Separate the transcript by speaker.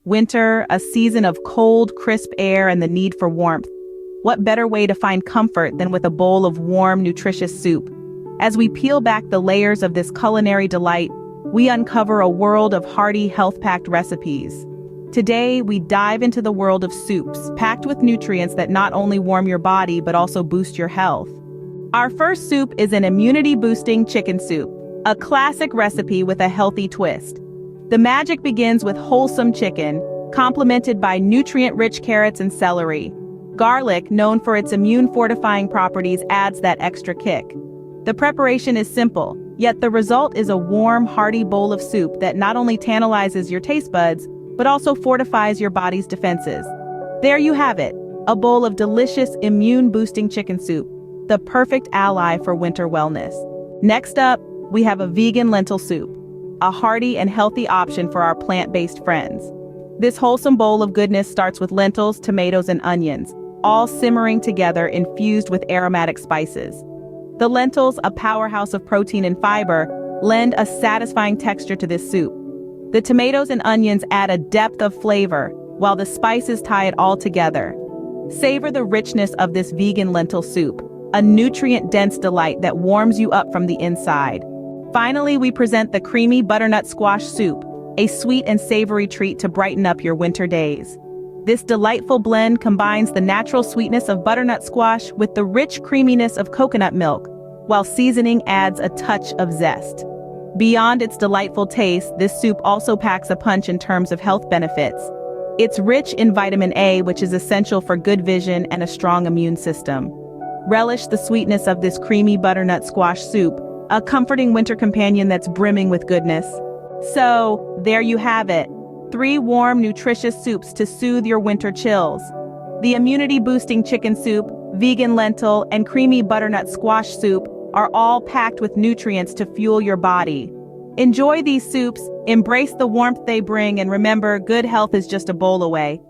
Speaker 1: Winter, a season of cold, crisp air and the need for warmth. What better way to find comfort than with a bowl of warm, nutritious soup? As we peel back the layers of this culinary delight, we uncover a world of hearty, health-packed recipes. Today, we dive into the world of soups, packed with nutrients that not only warm your body but also boost your health. Our first soup is an immunity-boosting chicken soup, a classic recipe with a healthy twist. The magic begins with wholesome chicken, complemented by nutrient-rich carrots and celery. Garlic, known for its immune-fortifying properties, adds that extra kick. The preparation is simple, yet the result is a warm, hearty bowl of soup that not only tantalizes your taste buds, but also fortifies your body's defenses. There you have it, a bowl of delicious, immune-boosting chicken soup, the perfect ally for winter wellness. Next up, we have a vegan lentil soup, a hearty and healthy option for our plant-based friends. This wholesome bowl of goodness starts with lentils, tomatoes, and onions, all simmering together infused with aromatic spices. The lentils, a powerhouse of protein and fiber, lend a satisfying texture to this soup. The tomatoes and onions add a depth of flavor, while the spices tie it all together. Savor the richness of this vegan lentil soup, a nutrient-dense delight that warms you up from the inside. Finally, we present the creamy butternut squash soup, a sweet and savory treat to brighten up your winter days. This delightful blend combines the natural sweetness of butternut squash with the rich creaminess of coconut milk, while seasoning adds a touch of zest. Beyond its delightful taste, this soup also packs a punch in terms of health benefits. It's rich in vitamin A, which is essential for good vision and a strong immune system. Relish the sweetness of this creamy butternut squash soup, a comforting winter companion that's brimming with goodness. So, there you have it. 3 warm, nutritious soups to soothe your winter chills. The immunity-boosting chicken soup, vegan lentil, and creamy butternut squash soup are all packed with nutrients to fuel your body. Enjoy these soups, embrace the warmth they bring, and remember, good health is just a bowl away.